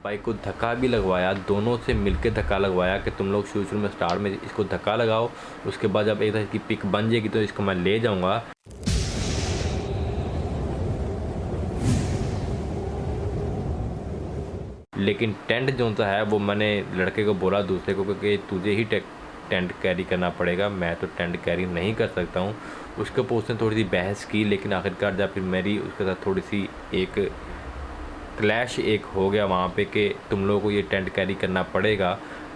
Bike को धक्का भी लगवाया, दोनों से मिलके धक्का लगवाया कि तुम लोग शुरू में स्टार्ट में इसको धक्का लगाओ, उसके बाद जब एक तरह की पिक बन जाएगी तो इसको मैं ले जाऊंगा। लेकिन टेंट जो सा है वो मैंने लड़के को बोला दूसरे को कि तुझे ही टेंट कैरी करना पड़ेगा, मैं तो टेंट कैरी नहीं कर सकता हूँ। उसके ऊपर उसने थोड़ी सी बहस की, लेकिन आखिरकार जब फिर मेरी उसके साथ थोड़ी सी एक क्लैश एक हो गया वहाँ पे कि तुम लोगों को ये टेंट कैरी करना पड़ेगा,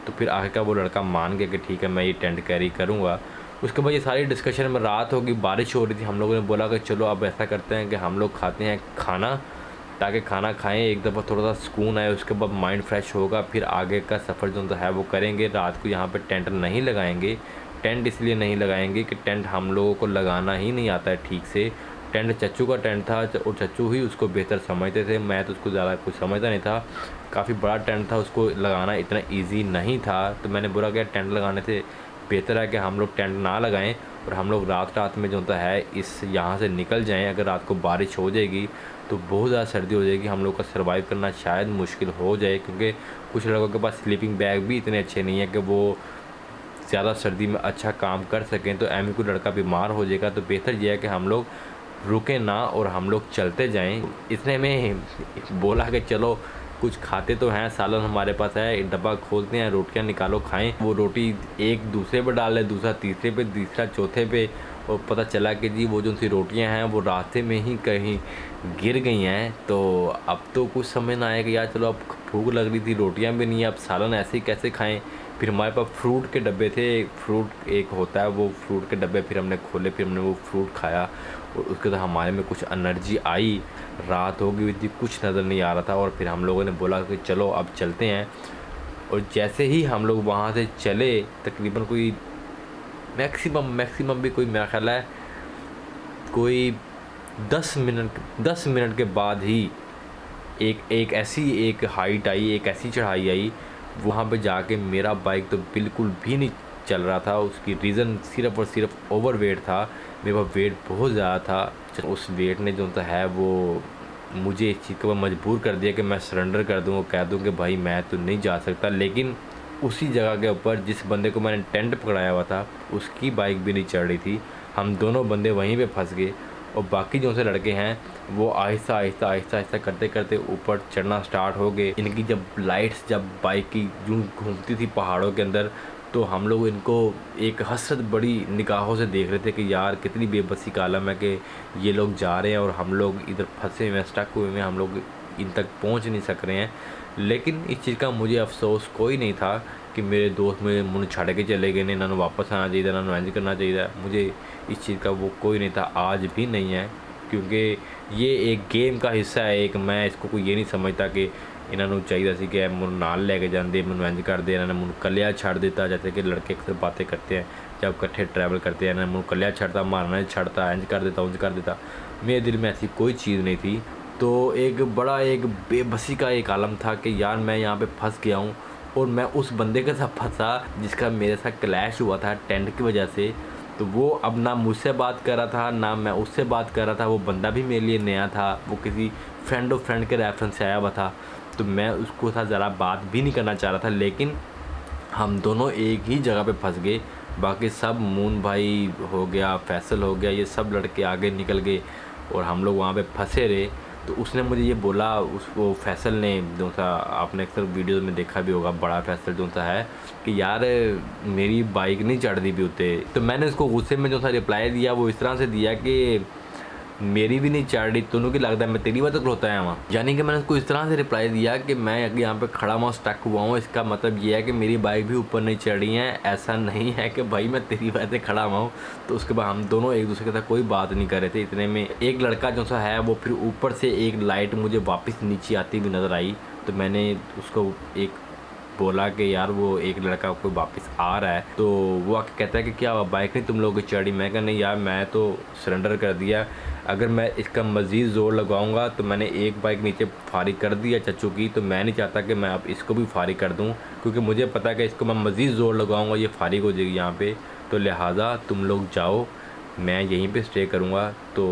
तो फिर आखिरकार वो लड़का मान गया कि ठीक है मैं ये टेंट कैरी करूँगा। उसके बाद ये सारी डिस्कशन में रात होगी, बारिश हो रही थी, हम लोगों ने बोला कि चलो अब ऐसा करते हैं कि हम लोग खाते हैं खाना, ताकि खाना खाएं एक दफ़ा थोड़ा सा सुकून आए, उसके बाद माइंड फ्रेश होगा, फिर आगे का सफ़र जो है वो करेंगे। रात को यहाँ पे टेंट नहीं लगाएंगे। टेंट इसलिए नहीं लगाएंगे कि टेंट हम लोगों को लगाना ही नहीं आता है ठीक से। टेंट चच्चू का टेंट था और चच्चू ही उसको बेहतर समझते थे, मैं तो उसको ज़्यादा कुछ समझता नहीं था। काफ़ी बड़ा टेंट था, उसको लगाना इतना ईजी नहीं था, तो मैंने बोला कि टेंट लगाने से बेहतर है कि हम लोग टेंट ना लगाएं और हम लोग रात में जो होता है इस यहाँ से निकल जाएं। अगर रात को बारिश हो जाएगी तो बहुत ज़्यादा सर्दी हो जाएगी, हम लोग का सर्वाइव करना शायद मुश्किल हो जाए, क्योंकि कुछ लोगों के पास स्लीपिंग बैग भी इतने अच्छे नहीं है कि वो ज़्यादा सर्दी में अच्छा काम कर सकें। तो एम कोई लड़का बीमार हो जाएगा, तो बेहतर यह है कि हम लोग रुके ना और हम लोग चलते जाएं। इसने में बोला कि चलो कुछ खाते तो हैं, सालन हमारे पास है, एक डब्बा खोलते हैं, रोटियां निकालो खाएं। वो रोटी एक दूसरे पे डाले, दूसरा तीसरे पे, तीसरा चौथे पे, और पता चला कि जी वो जो सी रोटियां हैं वो रास्ते में ही कहीं गिर गई हैं। तो अब तो कुछ समझ ना आया कि यार चलो अब भूख लग रही थी, रोटियां भी नहीं है, अब सालन ऐसे ही कैसे खाएं। फिर हमारे पास फ्रूट के डब्बे थे, फ्रूट एक होता है वो फ्रूट के डब्बे, फिर हमने खोले, फिर हमने वो फ्रूट खाया और उसके बाद हमारे में कुछ एनर्जी आई। रात हो गई थी, कुछ नज़र नहीं आ रहा था, और फिर हम लोगों ने बोला कि चलो अब चलते हैं। और जैसे ही हम लोग वहाँ से चले, तकरीबन कोई मैक्सिमम भी कोई मेरा ख्याल है कोई 10 मिनट के बाद ही एक ऐसी एक हाइट आई, एक ऐसी चढ़ाई आई, वहाँ पे जाके मेरा बाइक तो बिल्कुल भी नहीं चल रहा था। उसकी रीज़न सिर्फ़ और सिर्फ ओवर वेट था, मेरे पास वेट बहुत ज़्यादा था। उस वेट ने जो है वो मुझे इस चीज़ के ऊपर मजबूर कर दिया कि मैं सरेंडर कर दूँ और कह दूँ कि भाई मैं तो नहीं जा सकता। लेकिन उसी जगह के ऊपर जिस बंदे को मैंने टेंट पकड़ाया हुआ था उसकी बाइक भी नहीं चढ़ रही थी, हम दोनों बंदे वहीं पे फंस गए। और बाकी जो से लड़के हैं वो आहिस्ता करते करते ऊपर चढ़ना स्टार्ट हो गए। इनकी जब लाइट्स जब बाइक की यूँ घूमती थी पहाड़ों के अंदर, तो हम लोग इनको एक हसरत बड़ी निगाहों से देख रहे थे कि यार कितनी बेबसी का आलम है कि ये लोग जा रहे हैं और हम लोग इधर फंसे हुए हैं, स्टक हुए हैं, हम लोग इन तक पहुंच नहीं सक रहे हैं। लेकिन इस चीज़ का मुझे अफसोस कोई नहीं था कि मेरे दोस्त मेरे मुँह छड़ के चले गए ने, इन्होंने वापस आना चाहिए, इन्होंने एंज करना चाहिए। मुझे इस चीज़ का वो कोई नहीं था, आज भी नहीं है, क्योंकि ये एक गेम का हिस्सा है। एक मैं इसको कोई ये नहीं समझता कि इन्होंने चाहिए सी कि मैं नाल लैके जाते, मैं इंज करते, इन्होंने मैं कलिया छड़ दिता। जैसे कि लड़के अक्सर बातें करते हैं जब इकट्ठे ट्रैवल करते हैं, इन्होंने मैं कलिया छड़ता, मारना छड़ता, इंज कर देता, उंज कर देता। मेरे दिल में ऐसी कोई चीज़ नहीं थी। तो एक बड़ा एक बेबसी का एक आलम था कि यार मैं यहाँ पे फंस गया हूँ, और मैं उस बंदे के साथ फंसा जिसका मेरे साथ क्लैश हुआ था टेंट की वजह से। तो वो अब ना मुझसे बात कर रहा था ना मैं उससे बात कर रहा था, वो बंदा भी मेरे लिए नया था, वो किसी फ्रेंड के रेफरेंस से आया हुआ था, तो मैं उसको साथ ज़रा बात भी नहीं करना चाह रहा था। लेकिन हम दोनों एक ही जगह पे फंस गए। बाकी सब मून भाई हो गया, फैसल हो गया, ये सब लड़के आगे निकल गए और हम लोग वहाँ पे फंसे रहे। तो उसने मुझे ये बोला, उसको फैसल ने जो सा आपने अक्सर वीडियो में देखा भी होगा, बड़ा फैसल जो सा है कि यार मेरी बाइक नहीं चढ़ दी भी होते। तो मैंने उसको गुस्से में जो सा रिप्लाई दिया वो इस तरह से दिया कि मेरी भी नहीं चढ़ रही, तुनू की लगता है मैं तेरी वजह खलोता है वहाँ। यानी कि मैंने उसको इस तरह से रिप्लाई दिया कि मैं अगर यहाँ पे खड़ा हुआ स्टक हुआ हूँ, इसका मतलब ये है कि मेरी बाइक भी ऊपर नहीं चढ़ रही है, ऐसा नहीं है कि भाई मैं तेरी वजह से खड़ा हुआ हूँ। तो उसके बाद हम दोनों एक दूसरे के साथ कोई बात नहीं कर रहे थे। इतने में एक लड़का जो सा है वो फिर ऊपर से एक लाइट मुझे वापस नीचे आती हुई नज़र आई, तो मैंने उसको एक बोला कि यार वो एक लड़का कोई वापस आ रहा है। तो वो आके कहता है कि क्या बाइक नहीं तुम लोगों की चढ़ी। मैं कहा नहीं यार मैं तो सरेंडर कर दिया, अगर मैं इसका मज़ीद ज़ोर लगाऊंगा तो मैंने एक बाइक नीचे फारिग कर दिया चच्चू की, तो मैं नहीं चाहता कि मैं अब इसको भी फारिग कर दूं, क्योंकि मुझे पता है कि इसको मैं मज़ीद ज़ोर लगाऊंगा ये फारिग हो जाएगी यहाँ पे। तो लिहाजा तुम लोग जाओ, मैं यहीं पे स्टे करूँगा। तो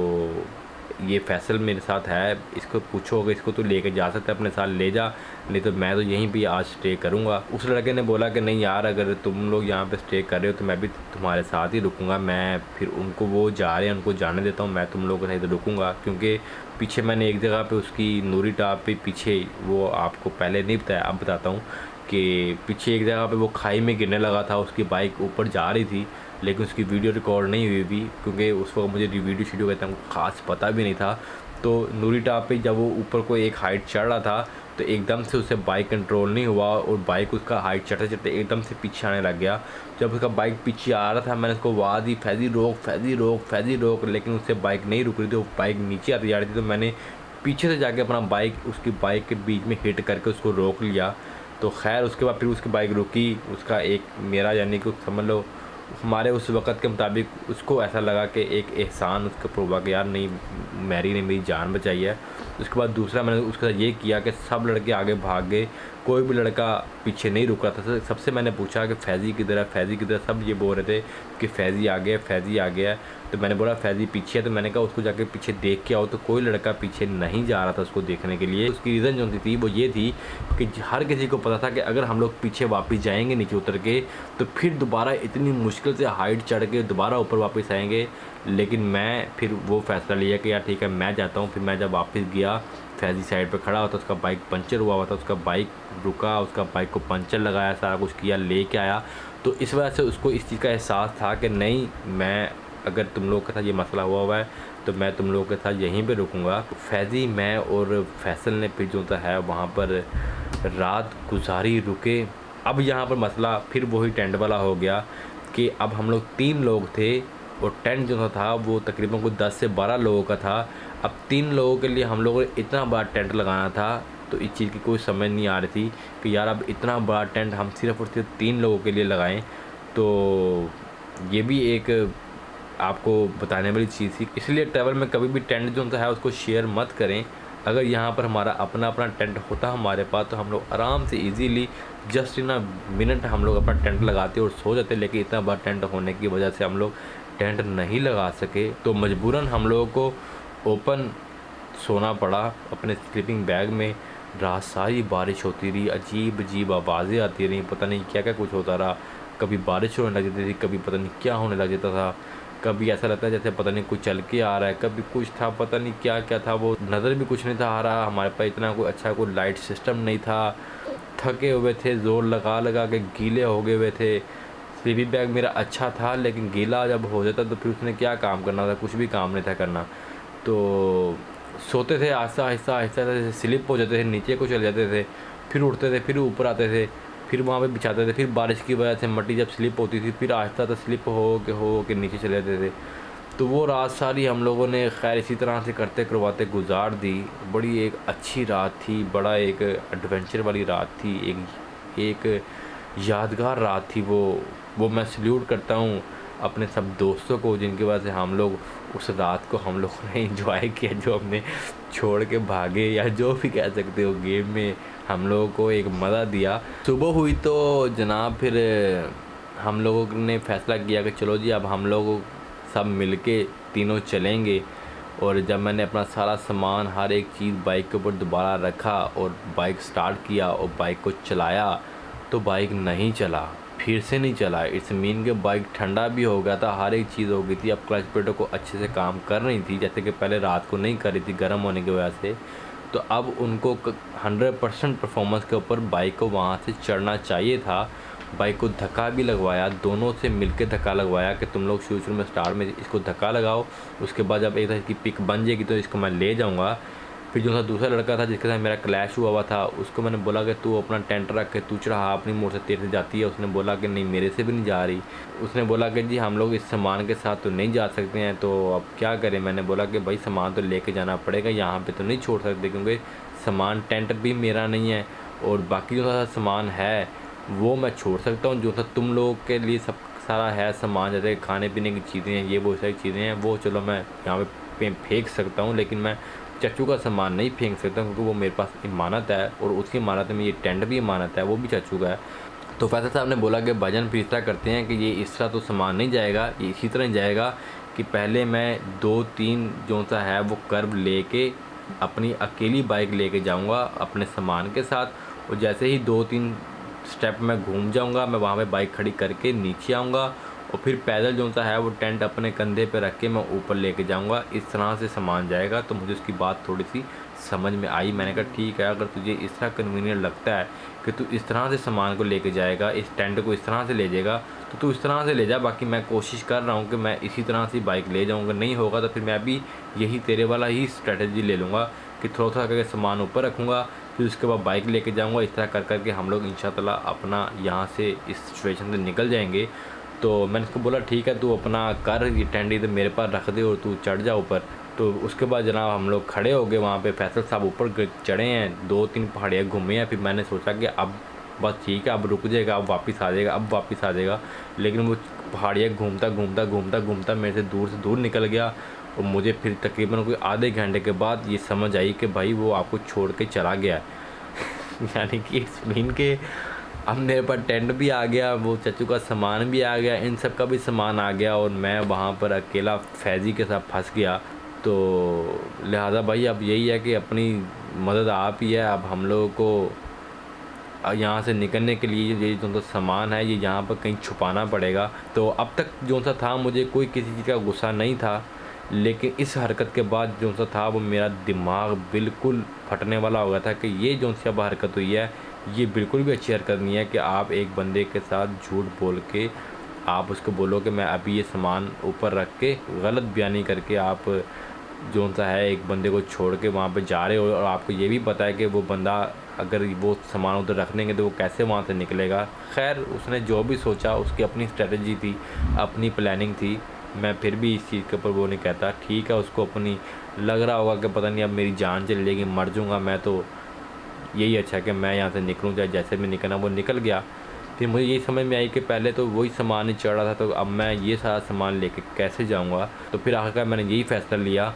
ये फैसल मेरे साथ है, इसको पूछोगे, इसको तो लेके जा सकते अपने साथ ले जा, नहीं तो मैं तो यहीं पे आज स्टे करूँगा। उस लड़के ने बोला कि नहीं यार, अगर तुम लोग यहाँ पे स्टे कर रहे हो तो मैं भी तुम्हारे साथ ही रुकूँगा। मैं फिर उनको, वो जा रहे हैं, उनको जाने देता हूँ, मैं तुम लोगों के साथ रुकूँगा। क्योंकि पीछे मैंने एक जगह पे उसकी नूरी टाप पे पीछे, वो आपको पहले नहीं बताया, अब बताता हूँ कि पीछे एक जगह पे वो खाई में गिरने लगा था, उसकी बाइक ऊपर जा रही थी, लेकिन उसकी वीडियो रिकॉर्ड नहीं हुई भी, क्योंकि उस वक्त मुझे वीडियो शीडियो का ख़ास पता भी नहीं था। तो नूरी टाप पे जब वो ऊपर को एक हाइट चढ़ रहा था तो एकदम से उसे बाइक कंट्रोल नहीं हुआ और बाइक उसका हाइट चढ़ते चढ़ते एकदम से पीछे आने लग गया। जब उसका बाइक पीछे आ रहा था मैंने उसको आवाज़ दी, फैज़ी रोक, फैज़ी रोक, फैज़ी रोक, लेकिन उससे बाइक नहीं रुक रही थी, वो बाइक नीचे आती जा रही थी। तो मैंने पीछे से जाके अपना बाइक उसकी बाइक के बीच में हिट करके उसको रोक लिया। तो खैर उसके बाद फिर उसकी बाइक रुकी, उसका एक मेरा यानी कि समझ लो हमारे उस वक़्त के मुताबिक उसको ऐसा लगा कि एक एहसान उसके ऊपर हुआ कि यार नहीं, मैरी ने मेरी जान बचाई है। उसके बाद दूसरा मैंने उसके साथ ये किया कि सब लड़के आगे भाग गए, कोई भी लड़का पीछे नहीं रुक रहा था। सबसे मैंने पूछा कि फैज़ी किधर है, फैज़ी किधर है? सब ये बोल रहे थे कि फैज़ी आ गया, फैज़ी आ गया। तो मैंने बोला फैज़ी पीछे है, तो मैंने कहा उसको जाके पीछे देख के आओ। तो कोई लड़का पीछे नहीं जा रहा था उसको देखने के लिए। उसकी रीज़न जो थी वो ये थी कि हर किसी को पता था कि अगर हम लोग पीछे वापस जाएंगे नीचे उतर के तो फिर दोबारा इतनी मुश्किल से हाइट चढ़ के दोबारा ऊपर वापस आएंगे। लेकिन मैं फिर वो फ़ैसला लिया कि यार ठीक है मैं जाता हूँ। फिर मैं जब वापस गया, फैज़ी साइड पे खड़ा हुआ था, उसका बाइक पंचर हुआ था, उसका बाइक रुका, उसका बाइक को पंचर लगाया, सारा कुछ किया, लेके आया। तो इस वजह से उसको इस चीज़ का एहसास था कि नहीं, मैं अगर तुम लोगों के साथ ये मसला हुआ है तो मैं तुम लोगों के साथ यहीं पे रुकूंगा। फैज़ी, मैं और फैसल ने फिर जो है वहाँ पर रात गुजारी, रुके। अब यहाँ पर मसला फिर वही टेंट वाला हो गया कि अब हम लोग 3 लोग थे और टेंट जो था वो तकरीबन कोई 10 से 12 लोगों का था। अब 3 लोगों के लिए हम लोगों को इतना बड़ा टेंट लगाना था, तो इस चीज़ की कोई समझ नहीं आ रही थी कि यार अब इतना बड़ा टेंट हम सिर्फ़ और सिर्फ 3 लोगों के लिए लगाएं। तो ये भी एक आपको बताने वाली चीज़ थी। इसलिए ट्रैवल में कभी भी टेंट जो है उसको शेयर मत करें। अगर यहाँ पर हमारा अपना टेंट होता हमारे पास तो हम लोग आराम से easily just in a minute हम लोग अपना टेंट लगाते और सो जाते। लेकिन इतना बड़ा टेंट होने की वजह से हम लोग टेंट नहीं लगा सके, तो मजबूरन हम लोगों को ओपन सोना पड़ा अपने स्लीपिंग बैग में। रात सारी बारिश होती रही, अजीब अजीब आवाज़ें आती रहीं, पता नहीं क्या क्या कुछ होता रहा। कभी बारिश होने लग जाती थी, कभी पता नहीं क्या होने लग जाता था, कभी ऐसा लगता है जैसे पता नहीं कुछ चल के आ रहा है, कभी कुछ था पता नहीं क्या क्या था, वो नज़र भी कुछ नहीं था आ रहा। हमारे पास इतना कोई अच्छा कोई लाइट सिस्टम नहीं था, थके हुए थे, ज़ोर लगा लगा के गीले हो गए हुए थे। स्लीपिंग बैग मेरा अच्छा था लेकिन गीला जब हो जाता तो फिर उसने क्या काम करना था, कुछ भी काम नहीं था करना। तो सोते थे आहिस्ता आहिस्ता आहिस्ता, जैसे स्लिप हो जाते थे, नीचे को चले जाते थे, फिर उठते थे, फिर ऊपर आते थे, फिर वहाँ पे बिछाते थे। फिर बारिश की वजह से मट्टी जब स्लिप होती थी फिर आहिस्ता आहिस्ता स्लिप हो के नीचे चले जाते थे। तो वो रात सारी हम लोगों ने खैर इसी तरह से करते करवाते गुजार दी। बड़ी एक अच्छी रात थी, बड़ा एक एडवेंचर वाली रात थी, एक यादगार रात थी वो मैं सल्यूट करता हूँ अपने सब दोस्तों को जिनकी वजह से हम लोग उस रात को हम लोगों ने एंजॉय किया, जो हमने छोड़ के भागे या जो भी कह सकते हो, गेम में हम लोगों को एक मज़ा दिया। सुबह हुई तो जनाब फिर हम लोगों ने फ़ैसला किया कि चलो जी अब हम लोग सब मिलके तीनों चलेंगे। और जब मैंने अपना सारा सामान हर एक चीज़ बाइक के ऊपर दोबारा रखा और बाइक स्टार्ट किया और बाइक को चलाया तो बाइक नहीं चला, फिर से नहीं चला। इट्स मीन के बाइक ठंडा भी हो गया था, हर एक चीज़ हो गई थी। अब क्लच प्लेटों को अच्छे से काम कर रही थी, जैसे कि पहले रात को नहीं कर रही थी गर्म होने की वजह से। तो अब उनको 100% परफॉर्मेंस के ऊपर बाइक को वहाँ से चढ़ना चाहिए था। बाइक को धक्का भी लगवाया, दोनों से मिलके धक्का लगवाया कि तुम लोग शुरू में स्टार्ट में इसको धक्का लगाओ, उसके बाद जब एक तरह की पिक बन जाएगी तो इसको मैं ले जाऊँगा। फिर जो था दूसरा लड़का था जिसके साथ मेरा क्लैश हुआ था, उसको मैंने बोला कि तू अपना टेंट रख के तू चढ़ा, अपनी मोटर से तेज़ से जाती है। उसने बोला कि नहीं मेरे से भी नहीं जा रही। उसने बोला कि जी हम लोग इस सामान के साथ तो नहीं जा सकते हैं, तो अब क्या करें। मैंने बोला कि भाई सामान तो लेके जाना पड़ेगा, यहाँ पे तो नहीं छोड़ सकते क्योंकि सामान टेंट भी मेरा नहीं है और बाकी जो था सामान है वो मैं छोड़ सकता हूँ। जो था तुम लोगों के लिए सब सारा है सामान, जैसे खाने पीने की चीज़ें हैं, ये वो सारी चीज़ें हैं, वो चलो मैं यहाँ पे फेंक सकता हूँ, लेकिन मैं चच्चू का सामान नहीं फेंक सकता क्योंकि वो मेरे पास इमानत है और उसकी इमानत में ये टेंट भी इमानत है, वो भी चच्चू का है। तो फैसल साहब ने बोला कि भाईजान फिर इस तरह करते हैं कि ये इस तरह तो सामान नहीं जाएगा, ये इसी तरह जाएगा कि पहले मैं 2-3 जो सा है वो कर्व लेके अपनी अकेली बाइक लेके जाऊंगा अपने सामान के साथ, और जैसे ही 2-3 स्टेप मैं घूम जाऊंगा मैं वहाँ पे बाइक खड़ी करके नीचे आऊँगा और फिर पैदल जो सा है वो टेंट अपने कंधे पे रख के मैं ऊपर लेके जाऊंगा। इस तरह से सामान जाएगा। तो मुझे उसकी बात थोड़ी सी समझ में आई। मैंने कहा ठीक है, अगर तुझे इस तरह कन्वीनियंट लगता है कि तू इस तरह से सामान को लेके जाएगा, इस टेंट को इस तरह से ले जाएगा, तो तू इस तरह से ले जा। बाकी मैं कोशिश कर रहा हूँ कि मैं इसी तरह से बाइक ले जाऊँगा। नहीं होगा तो फिर मैं भी यही तेरे वाला ही स्ट्रेटजी ले लूँगा कि थोड़ा थोड़ा करके सामान ऊपर रखूँगा, फिर उसके बाद बाइक लेके जाऊँगा। इस तरह कर करके हम लोग इंशाअल्लाह अपना यहाँ से इस सिचुएशन से निकल जाएंगे। तो मैंने उसको बोला ठीक है, तू अपना कर, ये टेंट इधर मेरे पास रख दे और तू चढ़ जा ऊपर। तो उसके बाद जनाब हम लोग खड़े हो गए वहाँ पे। फैसल साहब ऊपर चढ़े हैं, 2-3 पहाड़ियाँ घूमे हैं। फिर मैंने सोचा कि अब बस ठीक है, अब रुक जाएगा, अब वापस आ जाएगा, अब वापस आ जाएगा। लेकिन वो पहाड़ियाँ घूमता घूमता घूमता घूमता मेरे से दूर निकल गया। और मुझे फिर तकरीबन कोई आधे घंटे के बाद ये समझ आई कि भाई वो आपको छोड़ के चला गया यानी कि इट्स मीन के अब मेरे पास टेंट भी आ गया, वो चच्चू का सामान भी आ गया, इन सब का भी सामान आ गया, और मैं वहाँ पर अकेला फैज़ी के साथ फंस गया। तो लिहाजा भाई अब यही है कि अपनी मदद आप ही है। अब हम लोगों को यहाँ से निकलने के लिए ये जो तो सामान है ये यहाँ पर कहीं छुपाना पड़ेगा। तो अब तक जो सा था मुझे कोई किसी चीज़ का गुस्सा नहीं था, लेकिन इस हरकत के बाद जो सा था वो मेरा दिमाग बिल्कुल फटने वाला हो गया था कि ये जो सी अब हरकत हुई है ये बिल्कुल भी अच्छी हरकत नहीं है कि आप एक बंदे के साथ झूठ बोल के आप उसको बोलो कि मैं अभी ये सामान ऊपर रख के गलत बयानी करके आप जो सा है एक बंदे को छोड़ के वहाँ पे जा रहे हो, और आपको ये भी पता है कि वो बंदा अगर वो सामान उधर रख देंगे तो वो कैसे वहाँ से निकलेगा। खैर उसने जो भी सोचा उसकी अपनी स्ट्रेटजी थी, अपनी प्लानिंग थी। मैं फिर भी इस चीज़ के ऊपर वो नहीं कहता। ठीक है, उसको अपनी लग रहा होगा कि पता नहीं अब मेरी जान चली जाएगी, मर जाऊँगा मैं, तो यही अच्छा है कि मैं यहाँ से निकलूँ, चाहे जैसे भी निकलना। वो निकल गया। फिर मुझे यही समझ में आई कि पहले तो वही सामान ही चढ़ रहा था, तो अब मैं ये सारा सामान लेके कैसे जाऊँगा। तो फिर आखिरकार मैंने यही फ़ैसला लिया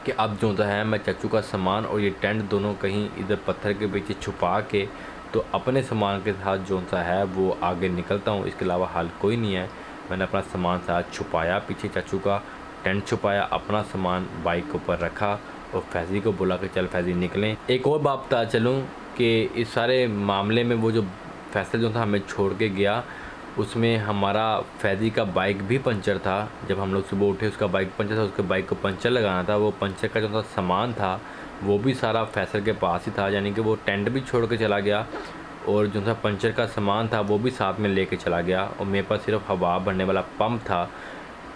कि अब जो है मैं चच्चू का सामान और ये टेंट दोनों कहीं इधर पत्थर के पीछे छुपा के तो अपने सामान के साथ जो सा है वो आगे निकलता हूँ। इसके अलावा हाल कोई नहीं है। मैंने अपना सामान साथ छुपाया, पीछे चच्चू का टेंट छुपाया, अपना सामान बाइक के ऊपर रखा और फैज़ी को बोला कि चल फैज़ी निकलें। एक और बात बता चलूँ कि इस सारे मामले में वो जो फैसल जो था हमें छोड़ के गया, उसमें हमारा फैज़ी का बाइक भी पंचर था। जब हम लोग सुबह उठे उसका बाइक पंचर था, उसके बाइक को पंचर लगाना था। वो पंचर का जो था सामान था वो भी सारा फैसल के पास ही था, यानी कि वो टेंट भी छोड़ के चला गया और जो था पंचर का सामान था वो भी साथ में लेके चला गया, और मेरे पास सिर्फ हवा भरने वाला पंप था।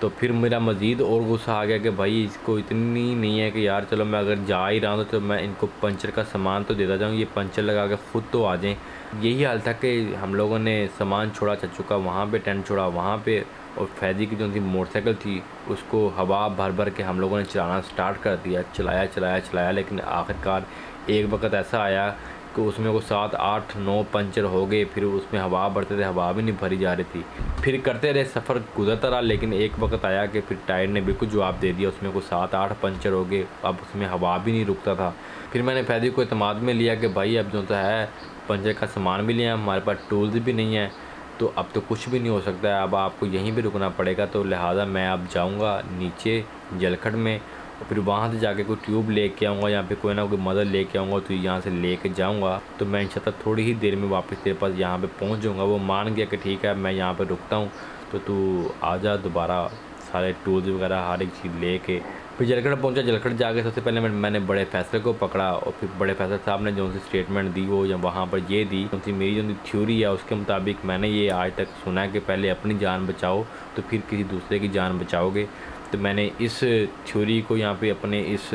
तो फिर मेरा मज़ीद और गुस्सा आ गया कि भाई इसको इतनी नहीं है कि यार चलो मैं अगर जा ही रहा हूँ तो मैं इनको पंचर का सामान तो देता जाऊँ, ये पंचर लगा के ख़ुद तो आ जाएँ। यही हाल था कि हम लोगों ने सामान छोड़ा चच्चू का वहाँ पे, टेंट छोड़ा वहाँ पे, और फैज़ी की जो थी मोटरसाइकिल थी उसको हवा भर भर के हम लोगों ने चलाना स्टार्ट कर दिया। चलाया चलाया चलाया, लेकिन आखिरकार एक वक्त ऐसा आया कि उसमें को 7-8-9 पंचर हो गए। फिर उसमें हवा भरते थे, हवा भी नहीं भरी जा रही थी। फिर करते रहे, सफ़र गुजरता रहा, लेकिन एक वक्त आया कि फिर टायर ने बिल्कुल जवाब दे दिया। उसमें को 7-8 पंचर हो गए, अब उसमें हवा भी नहीं रुकता था। फिर मैंने फैज़ी को एतमाद में लिया कि भाई अब जो है पंचर का सामान भी लिया, हमारे पास टूल्स भी नहीं है, तो अब तो कुछ भी नहीं हो सकता है, अब आपको यहीं पे रुकना पड़ेगा। तो लिहाजा मैं अब जाऊंगा नीचे जलखड़ में, और फिर वहाँ से जाके कोई ट्यूब लेके आऊँगा या फिर कोई ना कोई मदद लेके आऊँगा, तो यहाँ से लेके जाऊँगा। तो मैं इंशाअल्लाह थोड़ी ही देर में वापस तेरे पास यहाँ पे पहुँच जाऊँगा। वो मान गया कि ठीक है मैं यहाँ पे रुकता हूँ, तो तू आ जा दोबारा, सारे टूल्स वगैरह हर एक चीज़ लेके। फिर जलखड़ पहुंचा। जलखड़ जाके सबसे पहले मैंने बड़े फैसले को पकड़ा, और फिर बड़े फैसले साहब ने जो सी स्टेटमेंट दी वो या वहाँ पर ये दी, जो सी मेरी जो थ्योरी है उसके मुताबिक मैंने ये आज तक सुना है कि पहले अपनी जान बचाओ तो फिर किसी दूसरे की जान बचाओगे। तो मैंने इस थ्योरी को यहाँ पे अपने इस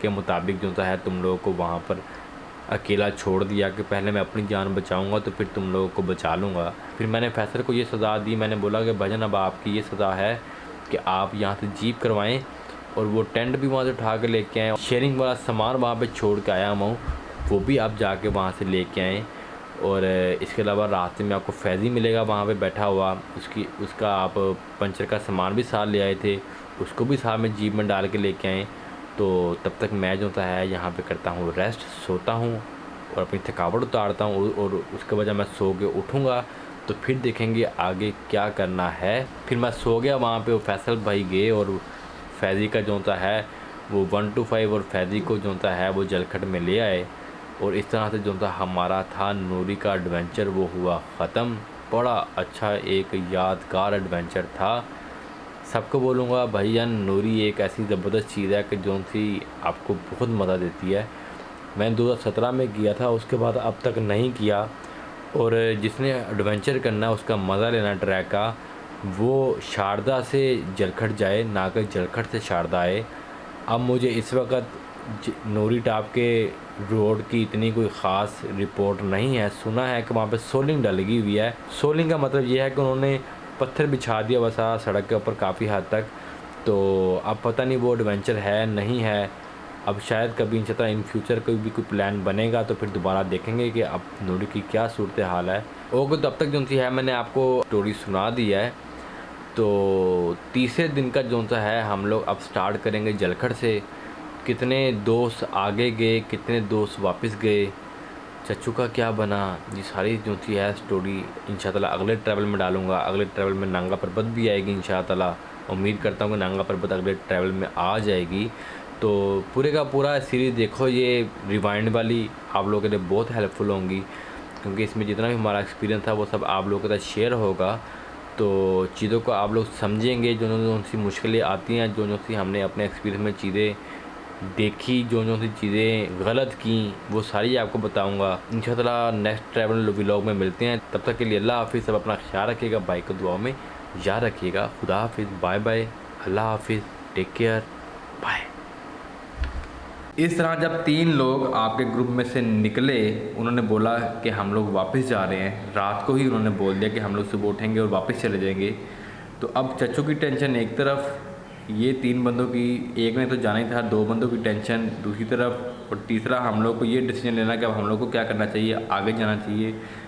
के मुताबिक जो है तुम लोगों को वहाँ पर अकेला छोड़ दिया कि पहले मैं अपनी जान बचाऊंगा तो फिर तुम लोगों को बचा लूँगा। फिर मैंने फैसल को ये सज़ा दी। मैंने बोला कि भजन अब आपकी ये सज़ा है कि आप यहाँ से जीप करवाएँ और वो टेंट भी वहाँ से उठा के लेके आएँ, शेयरिंग वाला सामान वहाँ पे छोड़ के आया हूँ वो भी आप जाके वहाँ से लेके आएँ। और इसके अलावा रास्ते में आपको फैज़ी मिलेगा वहाँ पे बैठा हुआ, उसका आप पंचर का सामान भी साथ ले आए थे, उसको भी साथ में जीप में डाल के लेके आएँ। तो तब तक मैं जो है यहाँ पे करता हूँ रेस्ट, सोता हूँ और अपनी थकावट उतारता हूँ, और उसके बाद जब मैं सो के उठूँगा तो फिर देखेंगे आगे क्या करना है। फिर मैं सो गया वहाँ पे, वो फैसल भाई गए और फैज़ी का जो सा है वो 1 to 5 और फैज़ी को जो सा है वो जलखट में ले आए। और इस तरह से जो सा हमारा था नूरी का एडवेंचर वो हुआ ख़त्म। बड़ा अच्छा एक यादगार एडवेंचर था। सबको बोलूँगा भाईजान, नूरी एक ऐसी ज़बरदस्त चीज़ है कि जो सी आपको बहुत मज़ा देती है। मैंने 2017 में किया था, उसके बाद अब तक नहीं किया। और जिसने एडवेंचर करना है, उसका मज़ा लेना ट्रैक का, वो शारदा से जलखट जाए, ना कि जलखट से शारदा आए। अब मुझे इस वक्त नूरी टॉप के रोड की इतनी कोई ख़ास रिपोर्ट नहीं है। सुना है कि वहाँ पे सोलिंग डली हुई है। सोलिंग का मतलब ये है कि उन्होंने पत्थर बिछा दिया वैसा सड़क के ऊपर काफ़ी हद तक। तो अब पता नहीं वो एडवेंचर है नहीं है। अब शायद कभी इंशाअल्लाह इन फ्यूचर कोई भी प्लान बनेगा तो फिर दोबारा देखेंगे कि अब नूरी की क्या सूरत हाल है। ओके, तो अब तक जो सी है मैंने आपको स्टोरी सुना दी है। तो तीसरे दिन का जो सा है हम लोग अब स्टार्ट करेंगे जलखड़ से। कितने दोस्त आगे गए, कितने दोस्त वापस गए, चच्चू का क्या बना, ये सारी जो सी है स्टोरी इंशाअल्लाह अगले ट्रैवल में डालूँगा। अगले ट्रैवल में नांगा पर्वत भी आएगी इंशाअल्लाह। उम्मीद करता हूँ कि नांगा पर्वत अगले ट्रैवल में आ जाएगी। तो पूरे का पूरा सीरीज़ देखो, ये रिवाइंड वाली आप लोगों के लिए बहुत हेल्पफुल होंगी, क्योंकि इसमें जितना भी हमारा एक्सपीरियंस था वो सब आप लोगों के साथ शेयर होगा। तो चीज़ों को आप लोग समझेंगे, जो सी मुश्किलें आती हैं, जो सी हमने अपने एक्सपीरियंस में चीज़ें देखी, जो सी चीज़ें गलत की, वो सारी आपको बताऊंगा इंशाअल्लाह। नेक्स्ट ट्रैवल व्लॉग में मिलते हैं। तब तक के लिए अल्लाह हाफिज़। सब अपना ख्याल रखिएगा, भाई को दुआ में याद रखिएगा। खुदा हाफिज़, बाय बाय, अल्लाह हाफिज़, टेक केयर, बाय। इस तरह जब 3 लोग आपके ग्रुप में से निकले, उन्होंने बोला कि हम लोग वापस जा रहे हैं। रात को ही उन्होंने बोल दिया कि हम लोग सुबह उठेंगे और वापस चले जाएंगे। तो अब चच्चू की टेंशन एक तरफ, ये 3 बंदों की, एक ने तो जाना ही था, 2 बंदों की टेंशन दूसरी तरफ, और तीसरा हम लोग को ये डिसीजन लेना कि अब हम लोग को क्या करना चाहिए, आगे जाना चाहिए